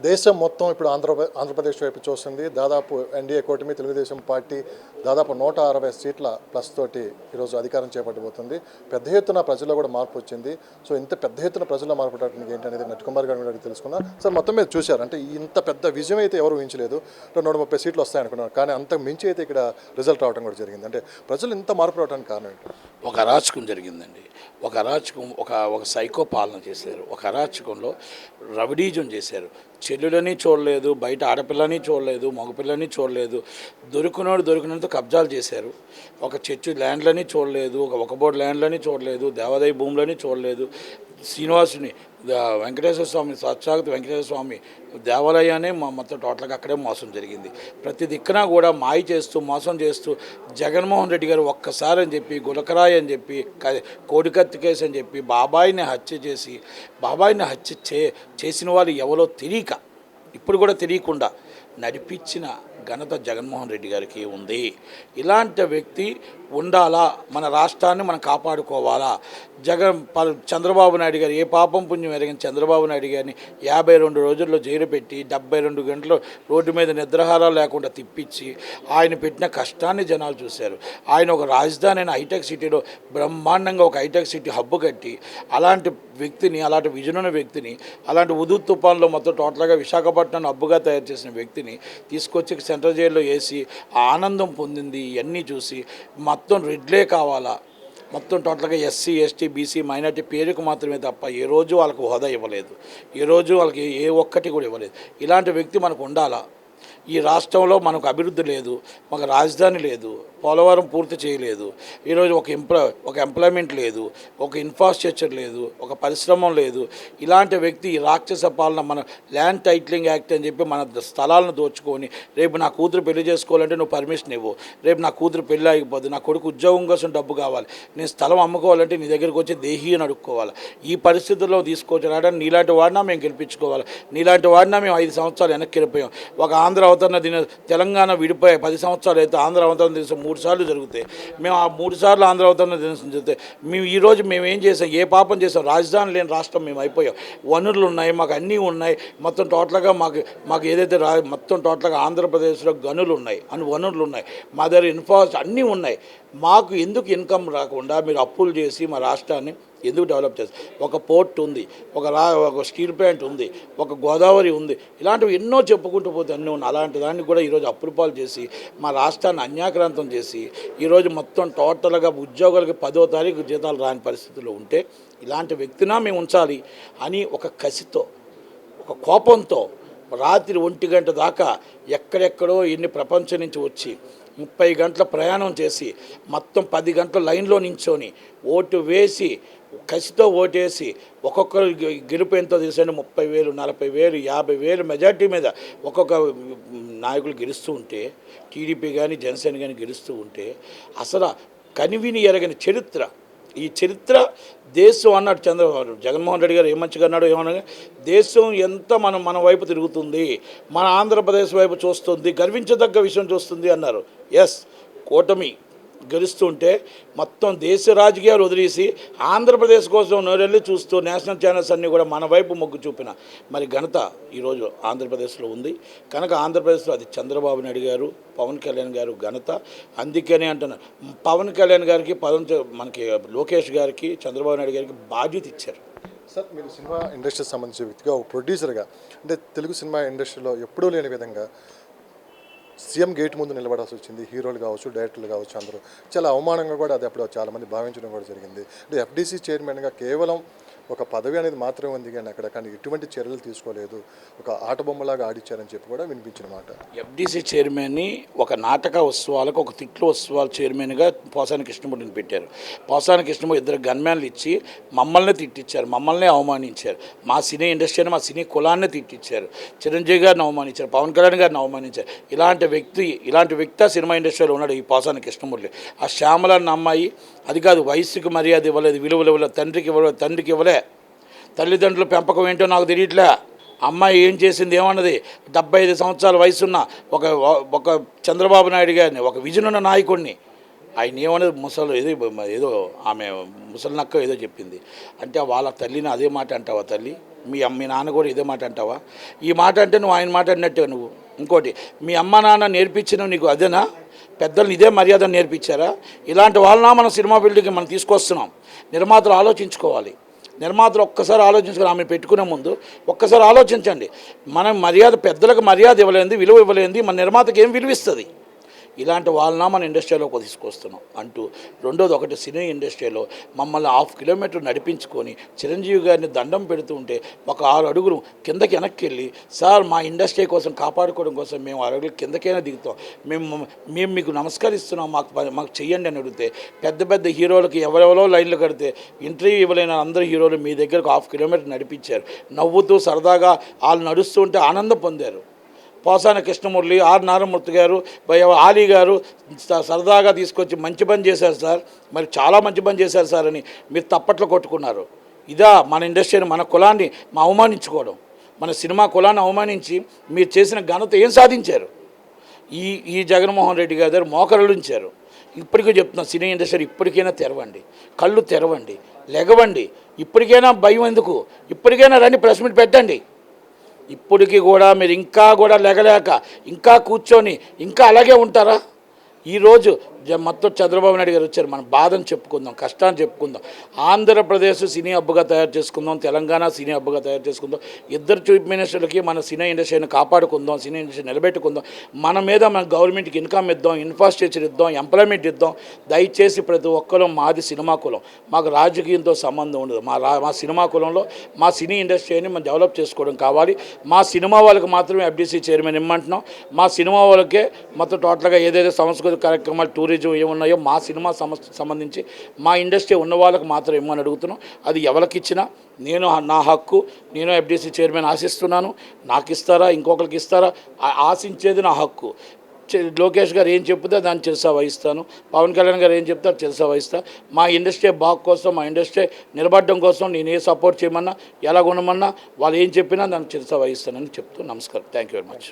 దేశం మొత్తం ఇప్పుడు ఆంధ్రప్రదేశ్ వైపు చూస్తుంది. దాదాపు ఎన్డీఏ కూటమి తెలుగుదేశం పార్టీ దాదాపు 160 సీట్ల ప్లస్ తోటి ఈరోజు అధికారం చేపట్టబోతుంది. పెద్ద ఎత్తున ప్రజల్లో కూడా మార్పు వచ్చింది. సో ఇంత పెద్ద ఎత్తున ప్రజల్లో మార్పు రావడానికి ఏంటనేది నట్టుకుమార్ గారి మీద తెలుసుకున్నాం. సార్ మొత్తం మీద చూశారు అంటే ఇంత పెద్ద విజయం అయితే ఎవరు ఊహించలేదు. 130 సీట్లు వస్తాయనుకున్నారు, కానీ అంతకు మించి అయితే ఇక్కడ రిజల్ట్ రావడం కూడా జరిగింది. అంటే ప్రజలు ఇంత మార్పు రావడానికి కారణం ఏంటి? ఒక అరాచకం జరిగిందండి. ఒక అరాచకం, ఒక సైకో పాలన చేశారు. ఒక అరాచకంలో రవిడీజం చేశారు. చెల్లులని చూడలేదు, బయట ఆడపిల్లని చూడలేదు, మగపిల్లని చూడలేదు. దొరికినంత కబ్జాలు చేశారు. ఒక చర్చి ల్యాండ్లని చూడలేదు, ఒక బోర్డు ల్యాండ్లని చూడలేదు, దేవాదాయ భూములని చూడలేదు. శ్రీనివాసుని వెంకటేశ్వర స్వామి, సాక్షాత్ వెంకటేశ్వర స్వామి దేవాలయాన్ని మొత్తం టోటల్గా అక్కడే మోసం జరిగింది. ప్రతి దిక్కున కూడా మాయ చేస్తూ మోసం చేస్తూ జగన్మోహన్ రెడ్డి గారు ఒక్కసారి అని చెప్పి గులకరాయి అని చెప్పి కోడికత్తి కేసు అని చెప్పి బాబాయిని హత్య చేసిన వాళ్ళు ఎవరో తెలియక, ఇప్పుడు కూడా తెలియకుండా నడిపించిన ఘనత జగన్మోహన్ రెడ్డి గారికి ఉంది. ఇలాంటి వ్యక్తి ఉండాలా, మన రాష్ట్రాన్ని మనం కాపాడుకోవాలా. చంద్రబాబు నాయుడు గారు ఏ పాపం పుణ్యం ఎరిగిన చంద్రబాబు నాయుడు గారిని 52 రోజుల్లో జైలు పెట్టి 72 గంటలు రోడ్డు మీద నిద్రాహారాలు లేకుండా తిప్పించి ఆయన పెట్టిన కష్టాన్ని జనాలు చూశారు. ఆయన ఒక రాజధాని అయిన హైటెక్ సిటీలో బ్రహ్మాండంగా ఒక హైటెక్ సిటీ హబ్బు కట్టి అలాంటి వ్యక్తిని, అలాంటి విజన్ ఉన్న వ్యక్తిని, అలాంటి ఉదు తుఫాన్లో మొత్తం టోటల్గా విశాఖపట్నం హబ్బుగా తయారు చేసిన వ్యక్తిని తీసుకొచ్చి సెంట్రల్ జైల్లో వేసి ఆనందం పొందింది. ఇవన్నీ చూసి మొత్తం రెడ్లే కావాలా, మొత్తం టోటల్గా ఎస్సీ, ఎస్టీ, బీసీ, మైనార్టీ పేరుకు మాత్రమే తప్ప ఏ రోజు వాళ్ళకు హోదా ఇవ్వలేదు. ఏ రోజు వాళ్ళకి ఏ ఒక్కటి కూడా ఇవ్వలేదు. ఇలాంటి వ్యక్తి మనకు ఉండాలా. ఈ రాష్ట్రంలో మనకు అభివృద్ధి లేదు, మాకు రాజధాని లేదు, పోలవరం పూర్తి చేయలేదు, ఈరోజు ఒక ఎంప్లాయ్మెంట్ లేదు, ఒక ఇన్ఫ్రాస్ట్రక్చర్ లేదు, ఒక పరిశ్రమ లేదు. ఇలాంటి వ్యక్తి ఈ రాక్షస పాలన, మన ల్యాండ్ టైటిలింగ్ యాక్ట్ అని చెప్పి మన స్థలాలను దోచుకొని రేపు నా కూతురు పెళ్లి చేసుకోవాలంటే నువ్వు పర్మిషన్ ఇవ్వు, రేపు నా కూతురు పెళ్ళి ఆగిపోద్ది, నా కొడుకు ఉద్యోగం కోసం డబ్బు కావాలి, నేను స్థలం అమ్ముకోవాలంటే నీ దగ్గరికి వచ్చి దేహీ అని అడుక్కోవాలి. ఈ పరిస్థితుల్లో తీసుకొచ్చి రావడానికి నీలాంటి వాడినా మేము గెలిపించుకోవాలి. నీలాంటి వాడినా మేము 5 సంవత్సరాలు వెనక్కి వెళ్ళిపోయాం. ఒక ఆంధ్ర అవతరణ తెలంగాణ విడిపోయాయి 10 సంవత్సరాలు అయితే ఆంధ్ర అవతరణ దినోత్సవం 3 సార్లు జరుగుతాయి. మేము ఆ 3 సార్లు ఆంధ్ర అవతరణ దినోత్సవం జరిగితే మేము ఈరోజు మేము ఏం చేసాం, ఏ పాపం చేసాం? రాజధాని లేని రాష్ట్రం మేము అయిపోయాం. వనరులు ఉన్నాయి, మాకు అన్నీ ఉన్నాయి. మొత్తం టోటల్గా మాకు ఏదైతే మొత్తం టోటల్గా ఆంధ్రప్రదేశ్లో గనులు ఉన్నాయి, వనరులు ఉన్నాయి, మా దగ్గర ఇన్ఫ్రాస్ట్రక్చర్ అన్నీ ఉన్నాయి. మాకు ఎందుకు ఇన్కమ్ రాకుండా మీరు అప్పులు చేసి మా రాష్ట్రాన్ని ఎందుకు డెవలప్ చేస్తారు? ఒక పోర్ట్ ఉంది, ఒక స్టీల్ ప్లాంట్ ఉంది, ఒక గోదావరి ఉంది, ఇలాంటివి ఎన్నో చెప్పుకుంటూ పోతే అన్నీ ఉన్నాయి. అలాంటి దాన్ని కూడా ఈరోజు అప్పుల పాలు చేసి మా రాష్ట్రాన్ని అన్యాక్రాంతం చేసి ఈరోజు మొత్తం టోటల్గా ఉద్యోగులకి 10వ తారీఖు జీతాలు రాని పరిస్థితుల్లో ఉంటే ఇలాంటి వ్యక్తినా మేము ఉంచాలి అని ఒక కసితో, ఒక కోపంతో రాత్రి 1 గంట దాకా ఎక్కడెక్కడో ఎన్ని ప్రపంచం నుంచి వచ్చి 30 గంటల ప్రయాణం చేసి మొత్తం 10 గంటల లైన్లో నించొని ఓటు వేసి కసితో ఓటేసి ఒక్కొక్కరు గెలుపు ఎంతో తెలిసిన 30,000, 40,000, 50,000 మెజార్టీ మీద ఒక్కొక్క నాయకులు గెలుస్తూ ఉంటే, టీడీపీ కానీ జనసేన కానీ గెలుస్తూ ఉంటే అసలు కనివిని ఎరగని చరిత్ర. ఈ చరిత్ర దేశం అన్నాడు జగన్మోహన్ రెడ్డి గారు. ఏ మంచిగా అన్నాడు, ఏమన్నా దేశం ఎంత మన వైపు తిరుగుతుంది, మన ఆంధ్రప్రదేశ్ వైపు చూస్తుంది, గర్వించదగ్గ విషయం చూస్తుంది అన్నారు. ఎస్, కూటమి గెలుస్తుంటే మొత్తం దేశ రాజకీయాలు వదిలేసి ఆంధ్రప్రదేశ్ కోసం నోరెళ్ళి చూస్తూ నేషనల్ ఛానల్స్ అన్నీ కూడా మన వైపు మొగ్గు చూపిన మరి ఘనత ఈరోజు ఆంధ్రప్రదేశ్లో ఉంది. కనుక ఆంధ్రప్రదేశ్లో అది చంద్రబాబు నాయుడు గారు, పవన్ కళ్యాణ్ గారు ఘనత. అందుకనే అంటున్నారు, పవన్ కళ్యాణ్ గారికి మనకి లోకేష్ గారికి, చంద్రబాబు నాయుడు గారికి బాధ్యత ఇచ్చారు. సార్, మీరు సినిమా ఇండస్ట్రీకి సంబంధించిన వ్యక్తిగా, ఒక ప్రొడ్యూసర్గా, అంటే తెలుగు సినిమా ఇండస్ట్రీలో ఎప్పుడూ లేని విధంగా సీఎం గేట్ ముందు నిలబడాల్సి వచ్చింది. హీరోలు కావచ్చు, డైరెక్టర్లు కావచ్చు, అందరూ చాలా అవమానంగా కూడా అది అప్పుడు చాలామంది భావించడం కూడా జరిగింది. అంటే ఎఫ్డీసీ చైర్మన్గా కేవలం ఒక పదవి అనేది మాత్రమే ఉంది, కానీ ఎటువంటి చర్యలు తీసుకోలేదు, ఒక ఆట బొమ్మలాగా ఆడిచ్చారని చెప్పి కూడా వినిపించిన మాట. ఎఫ్డీసీ చైర్మన్ని ఒక నాటక ఉత్సవాలకు, ఒక తిట్లు ఉత్సవాల చైర్మన్గా పోసాని కృష్ణమూర్తిని పెట్టారు. పోసాని కృష్ణమూర్తి 2 గన్మ్యాన్లు ఇచ్చి మమ్మల్ని తిట్టించారు, మమ్మల్ని అవమానించారు, మా సినీ ఇండస్ట్రీని, మా సినీ కులాన్ని తిట్టించారు, చిరంజీవి గారిని అవమానించారు, పవన్ కళ్యాణ్ గారిని అవమానించారు. ఇలాంటి వ్యక్తి ఆ సినిమా ఇండస్ట్రీలో ఉన్నాడు ఈ పోసాని కృష్ణమూర్తి. ఆ శ్యామల అన్న అమ్మాయి అది కాదు, వయసుకి మర్యాద ఇవ్వలేదు, విలువలు ఇవ్వలేదు, తండ్రికి ఇవ్వలే, తల్లిదండ్రుల పెంపకం ఏంటో నాకు తెలియట్లే. అమ్మాయి ఏం చేసింది ఏమన్నది? 75 సంవత్సరాల వయసున్న ఒక చంద్రబాబు నాయుడు గారిని, ఒక విజన్ ఉన్న నాయకుడిని ఆయన ఏమనేది ముసలు ఏదో ఆమె ముసలి నక్క ఏదో చెప్పింది అంటే వాళ్ళ తల్లిని అదే మాట అంటావా తల్లి? మీ నాన్న కూడా ఇదే మాట అంటావా? ఈ మాట అంటే నువ్వు ఆయన మాట అన్నట్టే నువ్వు. ఇంకోటి, మీ అమ్మ నాన్న నేర్పించిన నీకు అదేనా? పెద్దలు ఇదే మర్యాద నేర్పించారా? ఇలాంటి వాళ్ళన మన సినిమా ఫీల్డ్కి మనం తీసుకొస్తున్నాం. నిర్మాతలు ఆలోచించుకోవాలి. నిర్మాతలు ఒక్కసారి ఆలోచించుకొని ఆమె పెట్టుకునే ముందు ఒక్కసారి ఆలోచించండి. మనం మర్యాద, పెద్దలకు మర్యాద ఇవ్వలేంది, విలువ ఇవ్వలేంది, మన నిర్మాతకి ఏం విలువ ఇస్తుంది? ఇలాంటి వాళ్ళన మన ఇండస్ట్రీలోకి తీసుకొస్తున్నాం అంటూ. రెండోది, ఒకటి, సినీ ఇండస్ట్రీలో మమ్మల్ని 1/2 కిలోమీటర్ నడిపించుకొని చిరంజీవి గారిని దండం పెడుతూ ఉంటే ఒక 6 అడుగులు కిందకి వెనక్కి వెళ్ళి, సార్ మా ఇండస్ట్రీ కోసం కాపాడుకోవడం కోసం మేము 6 అడుగులు కిందకైనా దిగుతాం, మేము మీకు నమస్కరిస్తున్నాం, మాకు చెయ్యండి అని అడిగితే, పెద్ద పెద్ద హీరోలకి ఎవరెవరో లైన్లు కడితే ఇంటర్వ్యూ ఇవ్వలేని అందరు హీరోలు మీ దగ్గరకు 1/2 కిలోమీటర్ నడిపించారు. నవ్వుతూ సరదాగా వాళ్ళు నడుస్తూ ఉంటే ఆనందం పొందారు. పోసాని కృష్ణమురళి, ఆర్ నారాయణమూర్తి గారు, ఆలీ గారు సరదాగా తీసుకొచ్చి మంచి పని చేశారు సార్, మరి చాలా మంచి పని చేశారు సార్ అని మీరు తప్పట్లు కొట్టుకున్నారు. ఇదా మన ఇండస్ట్రీని, మన కులాన్ని అవమానించుకోవడం? మన సినిమా కులాన్ని అవమానించి మీరు చేసిన ఘనత ఏం సాధించారు? ఈ జగన్మోహన్ రెడ్డి గారి దగ్గర మోకరలుంచారు. ఇప్పటికీ చెప్తున్నా, సినీ ఇండస్ట్రీ ఇప్పటికైనా తెరవండి, కళ్ళు తెరవండి, లెగవండి. ఇప్పటికైనా భయం ఎందుకు? ఇప్పటికైనా రండి, ప్రెస్ మీట్ పెట్టండి. ఇప్పటికీ కూడా మీరు ఇంకా కూడా లెగలేక ఇంకా కూర్చొని ఇంకా అలాగే ఉంటారా? ఈరోజు మొత్తం చంద్రబాబు నాయుడు గారు వచ్చారు, మన బాధను చెప్పుకుందాం, కష్టాన్ని చెప్పుకుందాం. ఆంధ్రప్రదేశ్ సినీ హబ్గా తయారు చేసుకుందాం, తెలంగాణ సినీ హబ్గా తయారు చేసుకుందాం. ఇద్దరు చీఫ్ మినిస్టర్లకి మన సినీ ఇండస్ట్రీని కాపాడుకుందాం, సినీ ఇండస్ట్రీ నిలబెట్టుకుందాం. మన మీద మన గవర్నమెంట్కి ఇన్కమ్ ఇద్దాం, ఇన్ఫ్రాస్ట్రక్చర్ ఇద్దాం, ఎంప్లాయ్మెంట్ ఇద్దాం. దయచేసి ప్రతి ఒక్కరూ, మాది సినిమా కులం, మాకు రాజకీయంతో సంబంధం ఉండదు. మా సినిమా కులంలో మా సినీ ఇండస్ట్రీని మనం డెవలప్ చేసుకోవడం కావాలి. మా సినిమా వాళ్ళకి మాత్రమే FDC చైర్మన్ ఇమ్మంటున్నాం. మా సినిమా వాళ్ళకే మొత్తం టోటల్గా ఏదైతే సాంస్కృతిక కార్యక్రమాలు, టూరిజం ఏమున్నాయో మా సినిమా సంబంధించి మా ఇండస్ట్రీ ఉన్న వాళ్ళకి మాత్రం ఇమ్మని అడుగుతున్నాం. అది ఎవరికి ఇచ్చినా నా హక్కు. నేను FDC చైర్మన్ ఆశిస్తున్నాను. నాకు ఇస్తారా, ఇంకొకరికి ఇస్తారా, ఆశించేది నా హక్కు. లోకేష్ గారు ఏం చెప్తే దాన్ని చిరసా వహిస్తాను. పవన్ కళ్యాణ్ గారు ఏం చెప్తారు చిరసా వహిస్తా. మా ఇండస్ట్రీ బాగు కోసం, మా ఇండస్ట్రీ నిలబడడం కోసం నేను ఏ సపోర్ట్ చేయమన్నా, ఎలా ఉండమన్నా, వాళ్ళు ఏం చెప్పినా దాన్ని చిరసా వహిస్తానని చెప్తూ నమస్కారం. Thank you very much.